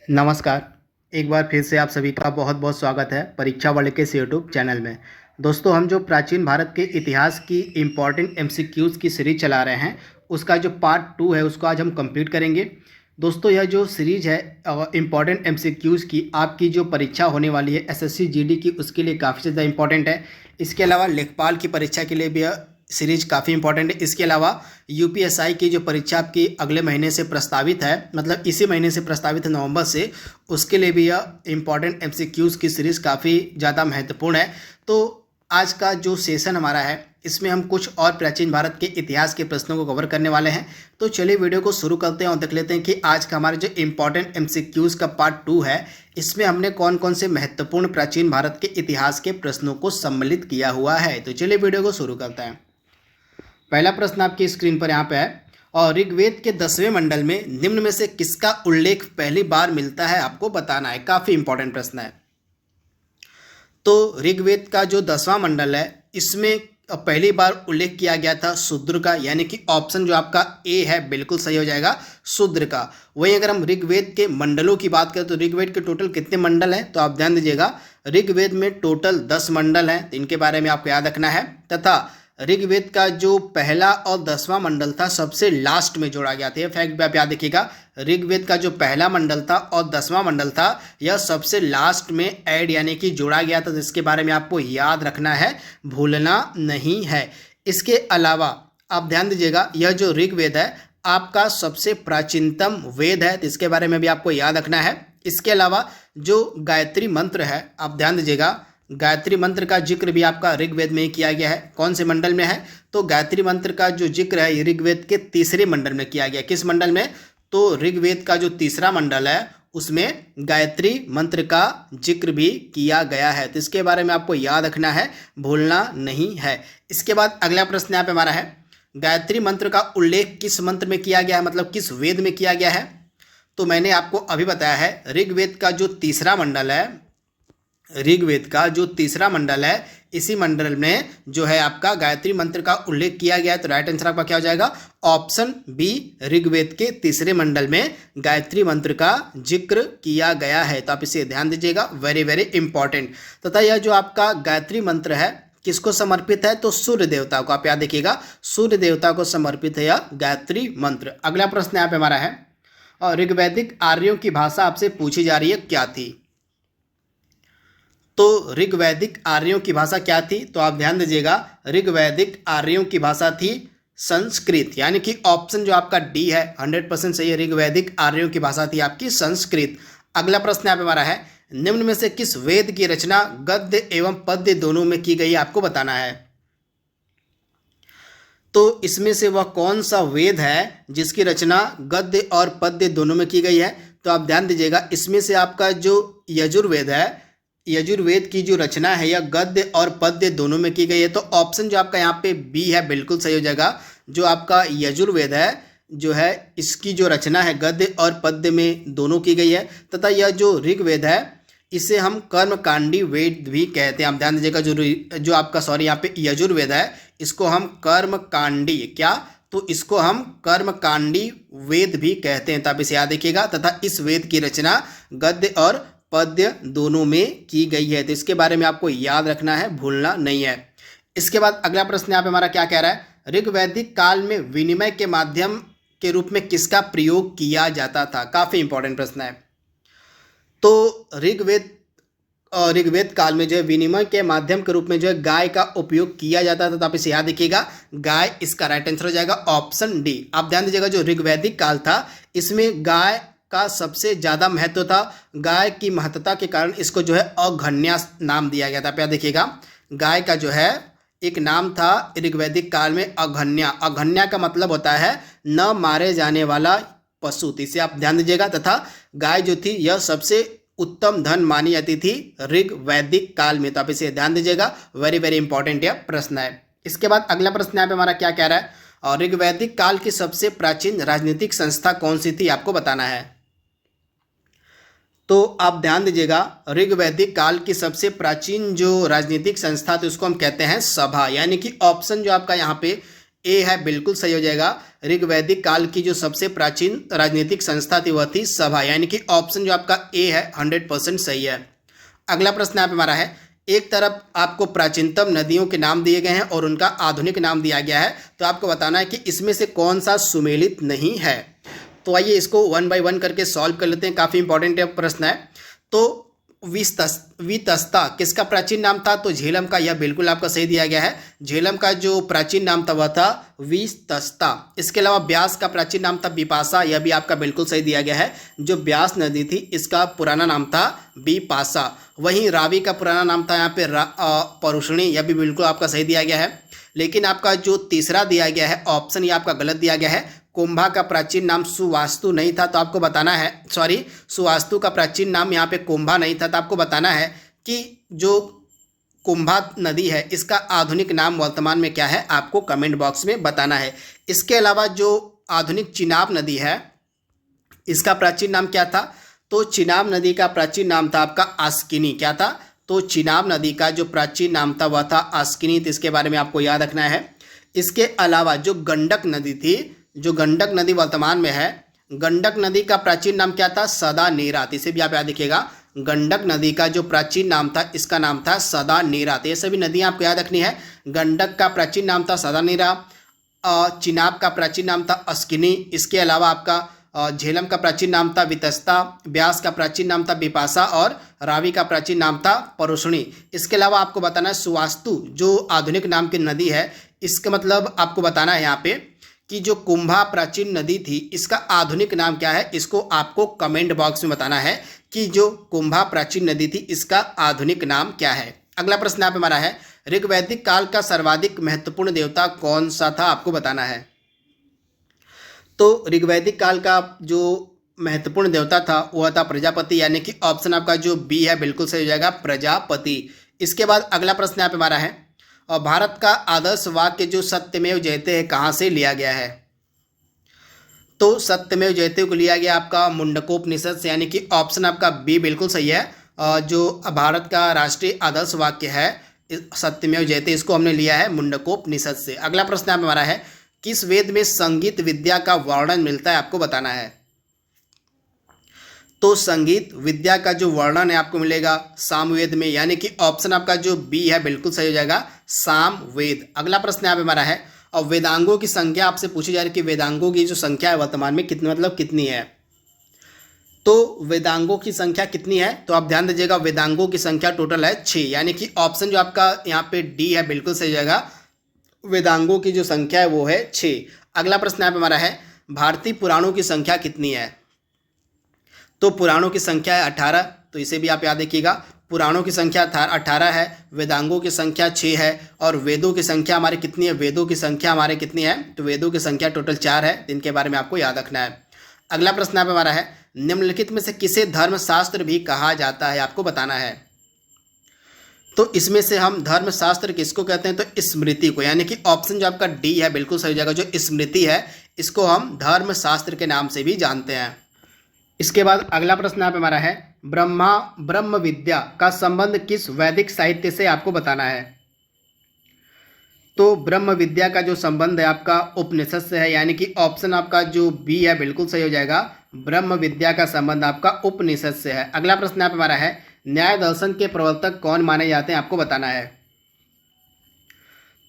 नमस्कार। एक बार फिर से आप सभी का बहुत बहुत स्वागत है परीक्षा वर्ल्ड के इस यूट्यूब चैनल में। दोस्तों, हम जो प्राचीन भारत के इतिहास की इम्पॉर्टेंट एमसीक्यूज़ की सीरीज चला रहे हैं, उसका जो पार्ट 2 है उसको आज हम कंप्लीट करेंगे। दोस्तों, यह जो सीरीज है इम्पॉर्टेंट एमसीक्यूज़ की, आपकी जो परीक्षा होने वाली है एसएससी जीडी की, उसके लिए काफ़ी ज़्यादा इंपॉर्टेंट है। इसके अलावा लेखपाल की परीक्षा के लिए भी सीरीज काफ़ी इंपॉर्टेंट है। इसके अलावा यूपीएसआई की जो परीक्षा आपकी अगले महीने से प्रस्तावित है, मतलब इसी महीने से प्रस्तावित है नवंबर से, उसके लिए भी यह इम्पॉर्टेंट एमसीक्यूज़ की सीरीज़ काफ़ी ज़्यादा महत्वपूर्ण है। तो आज का जो सेशन हमारा है, इसमें हम कुछ और प्राचीन भारत के इतिहास के प्रश्नों को कवर करने वाले हैं। तो चलिए वीडियो को शुरू करते हैं और देख लेते हैं कि आज का हमारा जो इम्पॉर्टेंट एमसीक्यूज़ का पार्ट 2 है, इसमें हमने कौन कौन से महत्वपूर्ण प्राचीन भारत के इतिहास के प्रश्नों को सम्मिलित किया हुआ है। तो चलिए वीडियो को शुरू करते हैं। पहला प्रश्न आपकी स्क्रीन पर यहाँ पे है, और ऋग्वेद के 10वें मंडल में निम्न में से किसका उल्लेख पहली बार मिलता है, आपको बताना है। काफ़ी इंपॉर्टेंट प्रश्न है। तो ऋग्वेद का जो 10वां मंडल है, इसमें पहली बार उल्लेख किया गया था शूद्र का, यानी कि ऑप्शन जो आपका ए है बिल्कुल सही हो जाएगा, शूद्र का। वहीं अगर हम ऋग्वेद के मंडलों की बात करें तो ऋग्वेद के टोटल कितने मंडल हैं, तो आप ध्यान दीजिएगा, ऋग्वेद में टोटल 10 मंडल हैं। तो इनके बारे में आपको याद रखना है। तथा ऋग्वेद का जो पहला और 10वां मंडल था, सबसे लास्ट में जोड़ा गया था। यह फैक्ट भी आप याद रखिएगा, ऋग्वेद का जो पहला मंडल था और 10वां मंडल था, यह सबसे लास्ट में ऐड यानी कि जोड़ा गया था। जिसके बारे में आपको याद रखना है, भूलना नहीं है। इसके अलावा आप ध्यान दीजिएगा, यह जो ऋग्वेद है आपका सबसे प्राचीनतम वेद है, तो इसके बारे में भी आपको याद रखना है। इसके अलावा जो गायत्री मंत्र है, आप ध्यान दीजिएगा, गायत्री मंत्र का जिक्र भी आपका ऋग्वेद में ही किया गया है। कौन से मंडल में है, तो गायत्री मंत्र का जो जिक्र है ऋग्वेद के 3रे मंडल में किया गया। किस मंडल में, तो ऋग्वेद का जो 3रा मंडल है उसमें गायत्री मंत्र का जिक्र भी किया गया है। तो इसके बारे में आपको याद रखना है, भूलना नहीं है। इसके बाद अगला प्रश्न यहाँ पे हमारा है, गायत्री मंत्र का उल्लेख किस मंत्र में किया गया है, मतलब किस वेद में किया गया है। तो मैंने आपको अभी बताया है, ऋग्वेद का जो 3रा मंडल है, ऋग्वेद का जो 3रा मंडल है, इसी मंडल में जो है आपका गायत्री मंत्र का उल्लेख किया गया है। तो राइट आंसर आपका क्या हो जाएगा, ऑप्शन बी, ऋग्वेद के 3रे मंडल में गायत्री मंत्र का जिक्र किया गया है। तो आप इसे ध्यान दीजिएगा, वेरी वेरी इंपॉर्टेंट। तथा यह जो आपका गायत्री मंत्र है किसको समर्पित है, तो सूर्य देवता को। आप याद देखिएगा, सूर्य देवता को समर्पित है यह गायत्री मंत्र। अगला प्रश्न यहाँ पे हमारा है, और ऋग्वैदिक आर्यों की भाषा आपसे पूछी जा रही है, क्या थी। तो ऋग्वैदिक आर्यों की भाषा क्या थी, तो आप ध्यान दीजिएगा, ऋग्वैदिक आर्यों की भाषा थी संस्कृत, यानी कि ऑप्शन जो आपका डी है 100% सही है। ऋग्वैदिक आर्यों की भाषा थी आपकी संस्कृत। अगला प्रश्न यहाँ पे हमारा है, निम्न में से किस वेद की रचना गद्य एवं पद्य दोनों में की गई, आपको बताना है। तो इसमें से वह कौन सा वेद है जिसकी रचना गद्य और पद्य दोनों में की गई है। तो आप ध्यान दीजिएगा, इसमें से आपका जो यजुर्वेद है, यजुर्वेद की जो रचना है यह गद्य और पद्य दोनों में की गई है। तो ऑप्शन जो आपका यहाँ पे बी है बिल्कुल सही हो जाएगा। जो आपका यजुर्वेद है जो है, इसकी जो रचना है गद्य और पद्य में दोनों की गई है। तथा यह जो ऋग्वेद है इसे हम कर्मकांडी वेद भी कहते हैं। आप ध्यान दीजिएगा, जो आपका यहाँ पे यजुर्वेद है, इसको हम कर्मकांडी, क्या, तो इसको हम कर्मकांडी वेद भी कहते हैं। तो आप इसे याद रखिएगा। तथा इस वेद की रचना गद्य और पद्य दोनों में की गई है। तो इसके बारे में आपको याद रखना है, भूलना नहीं है। इसके बाद अगला प्रश्न यहाँ पे हमारा क्या कह रहा है, ऋग्वैदिक काल में विनिमय के माध्यम के रूप में किसका प्रयोग किया जाता था। काफी इंपॉर्टेंट प्रश्न है। तो ऋग्वेद काल में जो है विनिमय के माध्यम के रूप में जो है गाय का उपयोग किया जाता था। तो आप इसे याद रखिएगा, गाय इसका राइट आंसर हो जाएगा, ऑप्शन डी। आप ध्यान दीजिएगा, जो ऋग्वैदिक काल था इसमें गाय का सबसे ज़्यादा महत्व था। गाय की महत्ता के कारण इसको जो है अघन्या नाम दिया गया था। आप याद देखिएगा, गाय का जो है एक नाम था ऋग्वैदिक काल में अघन्या। अघन्या का मतलब होता है न मारे जाने वाला पशु। तो इसे आप ध्यान दीजिएगा। तथा गाय जो थी यह सबसे उत्तम धन मानी जाती थी ऋग्वैदिक काल में। तो आप इसे ध्यान दीजिएगा, वेरी वेरी इंपॉर्टेंट यह प्रश्न है। इसके बाद अगला प्रश्न यहाँ पे हमारा क्या कह रहा है, और ऋग्वैदिक काल की सबसे प्राचीन राजनीतिक संस्था कौन सी थी, आपको बताना है। तो आप ध्यान दीजिएगा, ऋग्वैदिक काल की सबसे प्राचीन जो राजनीतिक संस्था थी उसको हम कहते हैं सभा, यानी कि ऑप्शन जो आपका यहाँ पे ए है बिल्कुल सही हो जाएगा। ऋग्वैदिक काल की जो सबसे प्राचीन राजनीतिक संस्था थी वह थी सभा, यानी कि ऑप्शन जो आपका ए है 100% सही है। अगला प्रश्न यहाँ पे हमारा है, एक तरफ आपको प्राचीनतम नदियों के नाम दिए गए हैं और उनका आधुनिक नाम दिया गया है, तो आपको बताना है कि इसमें से कौन सा सुमेलित नहीं है। तो आइए इसको 1 बाय 1 करके सॉल्व कर लेते हैं, काफ़ी इंपॉर्टेंट प्रश्न है। तो वितस्ता किसका प्राचीन नाम था? तो झेलम का, यह बिल्कुल आपका सही दिया गया है। झेलम का जो प्राचीन नाम था वह था वितस्ता। इसके अलावा ब्यास का प्राचीन नाम था बिपाशा, यह भी आपका बिल्कुल सही दिया गया है। जो ब्यास नदी थी इसका पुराना नाम था बिपाशा। वहीं रावी का पुराना नाम था यहाँ पे परुषणी, यह भी बिल्कुल आपका सही दिया गया है। लेकिन आपका जो तीसरा दिया गया है ऑप्शन, ये आपका गलत दिया गया है। कुंभा का प्राचीन नाम सुवास्तु नहीं था, तो आपको बताना है, सॉरी, सुवास्तु का प्राचीन नाम यहाँ पे कुंभा नहीं था, तो आपको बताना है कि जो कुंभा नदी है इसका आधुनिक नाम वर्तमान में क्या है, आपको कमेंट बॉक्स में बताना है। इसके अलावा जो आधुनिक चिनाब नदी है इसका प्राचीन नाम क्या था? तो चिनाब नदी का प्राचीन नाम था आपका आस्किनी। क्या था? तो चिनाब नदी का जो प्राचीन नाम था वह था आस्किनी, तो इसके बारे में आपको याद रखना है। इसके अलावा जो गंडक नदी थी, जो गंडक नदी वर्तमान में है, गंडक नदी का प्राचीन नाम क्या था? सदा नीरात, इसे भी आप याद रखिएगा। गंडक नदी का जो प्राचीन नाम था इसका नाम था सदा नीरात। ये सभी नदियां आपको याद रखनी है। गंडक का प्राचीन नाम था सदा नीरा, चिनाब का प्राचीन नाम था अस्किनी, इसके अलावा आपका झेलम का प्राचीन नाम था वितस्ता, ब्यास का प्राचीन नाम था बिपाशा और रावी का प्राचीन नाम था परुषणी। इसके अलावा आपको बताना है सुवास्तु जो आधुनिक नाम की नदी है, इसका मतलब आपको बताना है यहाँ पे कि जो कुंभा प्राचीन नदी थी इसका आधुनिक नाम क्या है, इसको आपको कमेंट बॉक्स में बताना है कि जो कुंभा प्राचीन नदी थी इसका आधुनिक नाम क्या है। अगला प्रश्न यहाँ पे हमारा है, ऋग्वैदिक काल का सर्वाधिक महत्वपूर्ण देवता कौन सा था, आपको बताना है। तो ऋग्वैदिक काल का जो महत्वपूर्ण देवता था वह था प्रजापति, यानी कि ऑप्शन आपका जो बी है बिल्कुल सही हो जाएगा, प्रजापति। इसके बाद अगला प्रश्न यहाँ पे हमारा है, और भारत का आदर्श वाक्य जो सत्यमेव जयते है कहाँ से लिया गया है? तो सत्यमेव जयते को लिया गया आपका मुंडकोपनिषद से, यानी कि ऑप्शन आपका बी बिल्कुल सही है। जो भारत का राष्ट्रीय आदर्श वाक्य है सत्यमेव जयते, इसको हमने लिया है मुंडकोपनिषद से। अगला प्रश्न यहाँ पे हमारा है, किस वेद में संगीत विद्या का वर्णन मिलता है, आपको बताना है। तो संगीत विद्या का जो वर्णन है आपको मिलेगा सामवेद में, यानी कि ऑप्शन आपका जो बी है बिल्कुल सही हो जाएगा, सामवेद। अगला प्रश्न यहाँ पे हमारा है, और वेदांगों की संख्या आपसे पूछी जा रही है कि वेदांगों की जो संख्या है वर्तमान में कितनी, मतलब कितनी है। तो वेदांगों की संख्या कितनी है, तो आप ध्यान दीजिएगा, वेदांगों की संख्या टोटल है 6, यानी कि ऑप्शन जो आपका यहाँ पे डी है बिल्कुल सही हो जाएगा, वेदांगों की जो संख्या है वो है 6। अगला प्रश्न यहाँ पे हमारा है, भारतीय पुराणों की संख्या कितनी है? तो पुराणों की संख्या है 18, तो इसे भी आप याद रखिएगा, पुराणों की संख्या 18 है, वेदांगों की संख्या 6 है, और वेदों की संख्या हमारे कितनी है? वेदों की संख्या हमारे कितनी है? तो वेदों की संख्या टोटल 4 है, इनके बारे में आपको याद रखना है। अगला प्रश्न यहाँ पे हमारा है, निम्नलिखित में से किसे धर्मशास्त्र भी कहा जाता है, आपको बताना है। तो इसमें से हम धर्मशास्त्र किसको कहते हैं? तो स्मृति को, यानी कि ऑप्शन जो आपका डी है बिल्कुल सही हो जाएगा, जो स्मृति है इसको हम धर्मशास्त्र के नाम से भी जानते हैं। इसके बाद अगला प्रश्न यहाँ पे हमारा है, ब्रह्म विद्या का संबंध किस वैदिक साहित्य से, आपको बताना है। तो ब्रह्म विद्या का जो संबंध है आपका उपनिषद से है, यानी कि ऑप्शन आपका जो बी है बिल्कुल सही हो जाएगा, ब्रह्म विद्या का संबंध आपका उपनिषद से है। अगला प्रश्न यहाँ पे हमारा है, न्याय दर्शन के प्रवर्तक कौन माने जाते हैं, आपको बताना है।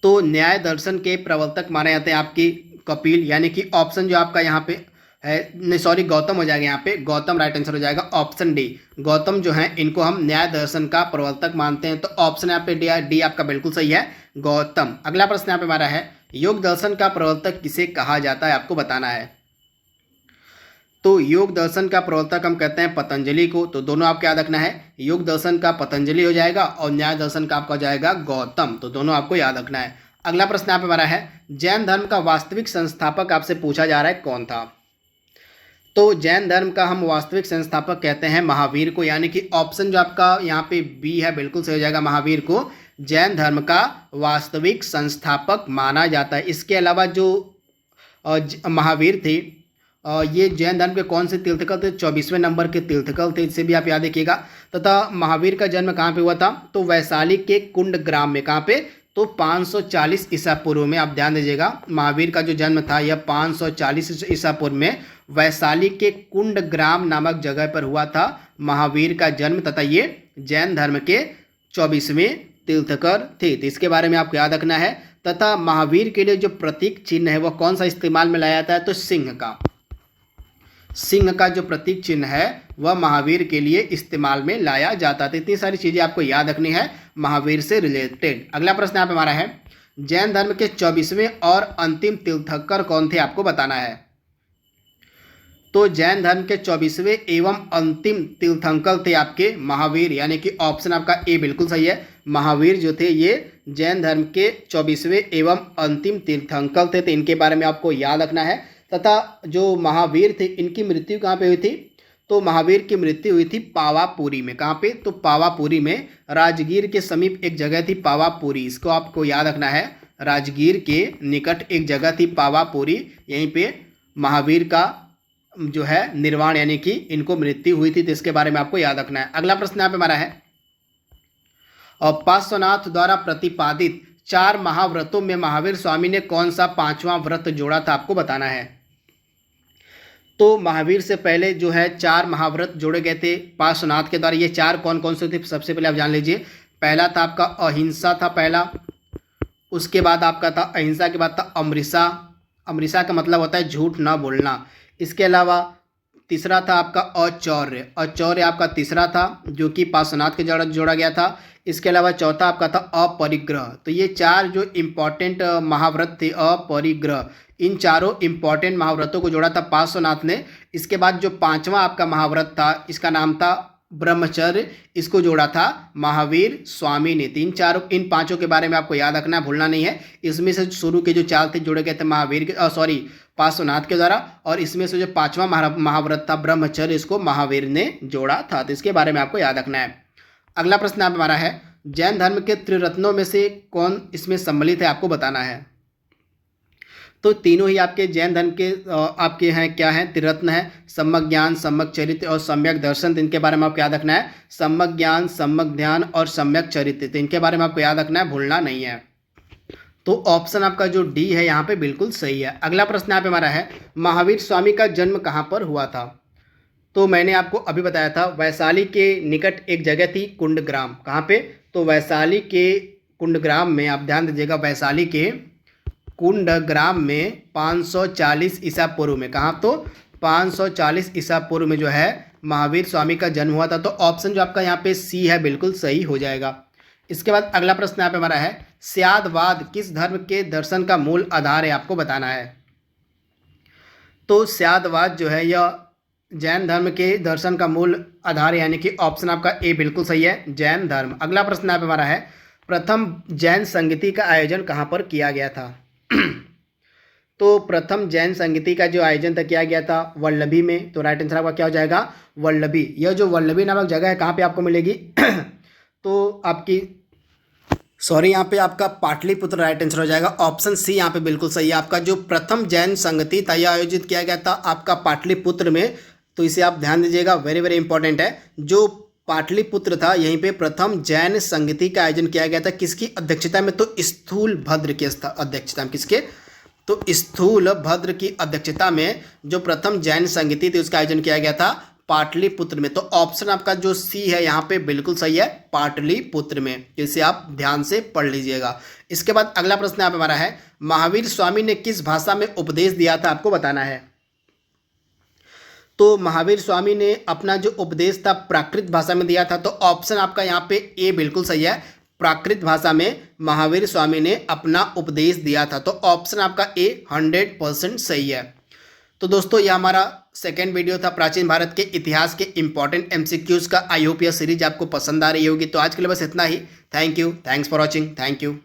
तो न्याय दर्शन के प्रवर्तक माने जाते हैं आपकी कपिल, यानी कि ऑप्शन जो आपका यहाँ पे है, नहीं सॉरी गौतम हो जाएगा, यहाँ पे गौतम राइट आंसर हो जाएगा, ऑप्शन डी। गौतम जो है इनको हम न्याय दर्शन का प्रवर्तक मानते हैं, तो ऑप्शन यहाँ पे डी आपका बिल्कुल सही है, गौतम। अगला प्रश्न यहाँ पे हमारा है, योग दर्शन का प्रवर्तक किसे कहा जाता है, आपको बताना है। तो योग दर्शन का प्रवर्तक हम कहते हैं पतंजलि को, तो दोनों आपको याद रखना है, योग दर्शन का पतंजलि हो जाएगा और न्याय दर्शन का आपका हो जाएगा गौतम, तो दोनों आपको याद रखना है। अगला प्रश्न यहाँ पे हमारा है, जैन धर्म का वास्तविक संस्थापक आपसे पूछा जा रहा है कौन था। तो जैन धर्म का हम वास्तविक संस्थापक कहते हैं महावीर को, यानी कि ऑप्शन जो आपका यहाँ पे बी है बिल्कुल सही हो जाएगा, महावीर को जैन धर्म का वास्तविक संस्थापक माना जाता है। इसके अलावा जो महावीर थे ये जैन धर्म के कौन से तीर्थकर थे? 24वें नंबर के तीर्थकर थे, इसे भी आप याद रखिएगा। तथा महावीर का जन्म कहाँ पे हुआ था? तो वैशाली के कुंड ग्राम में, कहाँ पे? तो 540 ईसा पूर्व में, आप ध्यान दीजिएगा, महावीर का जो जन्म था यह 540 ईसा पूर्व में वैशाली के कुंडग्राम नामक जगह पर हुआ था महावीर का जन्म, तथा ये जैन धर्म के 24वें तीर्थकर थे। तो इसके बारे में आपको याद रखना है। तथा महावीर के लिए जो प्रतीक चिन्ह है वह कौन सा इस्तेमाल में लाया जाता है, तो सिंह का जो प्रतीक चिन्ह है वह महावीर के लिए इस्तेमाल में लाया जाता था। इतनी सारी चीज़ें आपको याद रखनी है महावीर से रिलेटेड। अगला प्रश्न यहाँ पे हमारा है, जैन धर्म के 24वें और अंतिम तीर्थंकर कौन थे, आपको बताना है। तो जैन धर्म के 24वें एवं अंतिम तीर्थंकर थे आपके महावीर, यानी कि ऑप्शन आपका ए बिल्कुल सही है। महावीर जो थे ये जैन धर्म के 24वें एवं अंतिम तीर्थंकर थे, तो इनके बारे में आपको याद रखना है। तथा जो महावीर थे इनकी मृत्यु कहाँ पे हुई थी, तो महावीर की मृत्यु हुई थी पावापुरी में। कहाँ पे, तो पावापुरी में, राजगीर के समीप एक जगह थी पावापुरी, इसको आपको याद रखना है। राजगीर के निकट एक जगह थी पावापुरी, यहीं पे महावीर का जो है निर्वाण यानी कि इनको मृत्यु हुई थी, तो इसके बारे में आपको याद रखना है। अगला प्रश्न यहाँ पे हमारा है, और पार्श्वनाथ द्वारा प्रतिपादित 4 महाव्रतों में महावीर स्वामी ने कौन सा 5वां व्रत जोड़ा था, आपको बताना है। तो महावीर से पहले जो है 4 महाव्रत जोड़े गए थे पार्श्वनाथ के द्वारा। ये 4 कौन कौन से थे, सबसे पहले आप जान लीजिए। पहला था आपका अहिंसा था पहला, उसके बाद आपका था अहिंसा के बाद था अमृषा, अमृषा का मतलब होता है झूठ ना बोलना। इसके अलावा तीसरा था आपका अचौर्य, अचौर्य आपका तीसरा था जो कि पार्श्वनाथ के द्वारा जोड़ा गया था। इसके अलावा चौथा आपका था अपरिग्रह। तो ये 4 जो इम्पॉर्टेंट महाव्रत थे अपरिग्रह, इन चारों इम्पॉर्टेंट महाव्रतों को जोड़ा था पार्श्वनाथ ने। इसके बाद जो 5वां आपका महाव्रत था इसका नाम था ब्रह्मचर्य, इसको जोड़ा था महावीर स्वामी ने। इन 5 के बारे में आपको याद रखना, भूलना नहीं है। इसमें से शुरू के जो 4 थे जोड़े गए थे महावीर के पार्श्वनाथ के द्वारा, और इसमें से जो 5वां महाव्रत था ब्रह्मचर्य, इसको महावीर ने जोड़ा था। तो इसके बारे में आपको याद रखना है। अगला प्रश्न आप हमारा है, जैन धर्म के त्रिरत्नों में से कौन इसमें सम्मिलित है, आपको बताना है। तो तीनों ही आपके जैन धर्म के आपके हैं, क्या हैं, त्रिरत्न है, सम्यक ज्ञान, सम्यक चरित्र और सम्यक दर्शन। तो इनके बारे में आपको याद रखना है, सम्यक ज्ञान, सम्यक ध्यान और सम्यक चरित्र। तो इनके बारे में आपको याद रखना है, भूलना नहीं है। तो ऑप्शन आपका जो डी है यहाँ पे बिल्कुल सही है। अगला प्रश्न यहाँ पे हमारा है, महावीर स्वामी का जन्म कहाँ पर हुआ था। तो मैंने आपको अभी बताया था वैशाली के निकट एक जगह थी कुंडग्राम। कहाँ पे, तो वैशाली के कुंडग्राम में, आप ध्यान दीजिएगा, वैशाली के कुंडग्राम में 540 ईसा पूर्व में। कहाँ, तो 540 ईसा पूर्व में जो है महावीर स्वामी का जन्म हुआ था। तो ऑप्शन जो आपका यहाँ पे सी है बिल्कुल सही हो जाएगा। इसके बाद अगला प्रश्न यहाँ पे हमारा है, स्यादवाद किस धर्म के दर्शन का मूल आधार है, आपको बताना है। तो स्यादवाद जो है यह जैन धर्म के दर्शन का मूल आधार है, यानी कि ऑप्शन आपका ए बिल्कुल सही है, जैन धर्म। अगला प्रश्न यहाँ पे हमारा है, प्रथम जैन संगीति का आयोजन कहाँ पर किया गया था। तो प्रथम जैन संगीति का जो आयोजन था किया गया था वल्लभी में। तो राइट आंसर आपका क्या हो जाएगा, वल्लभी। यह जो वल्लभी नामक जगह है कहाँ पे आपको मिलेगी तो आपकी यहाँ पे आपका पाटलिपुत्र राइट आंसर हो जाएगा। ऑप्शन सी यहाँ पे बिल्कुल सही है। आपका जो प्रथम जैन संगति था यह आयोजित किया गया था आपका पाटलिपुत्र में। तो इसे आप ध्यान दीजिएगा, वेरी वेरी इंपॉर्टेंट है। जो पाटलिपुत्र था यहीं पे प्रथम जैन संगति का आयोजन किया गया था, किसकी अध्यक्षता में, तो स्थूल भद्र की अध्यक्षता में। किसके, तो स्थूल भद्र की अध्यक्षता में जो प्रथम जैन संगति थी उसका आयोजन किया गया था पाटलिपुत्र में। तो ऑप्शन आपका जो सी है यहाँ पे बिल्कुल सही है, पाटलिपुत्र में। इसे आप ध्यान से पढ़ लीजिएगा। इसके बाद अगला प्रश्न यहाँ पे हमारा है, महावीर स्वामी ने किस भाषा में उपदेश दिया था, आपको बताना है। तो महावीर स्वामी ने अपना जो उपदेश था प्राकृत भाषा में दिया था। तो ऑप्शन आपका यहाँ पे ए बिल्कुल सही है, प्राकृत भाषा में महावीर स्वामी ने अपना उपदेश दिया था। तो ऑप्शन आपका ए 100% सही है। तो दोस्तों यह हमारा सेकेंड वीडियो था प्राचीन भारत के इतिहास के इंपॉर्टेंट एमसीक्यूज का। आई होप यह सीरीज आपको पसंद आ रही होगी। तो आज के लिए बस इतना ही। Thank you, thanks for watching, thank you.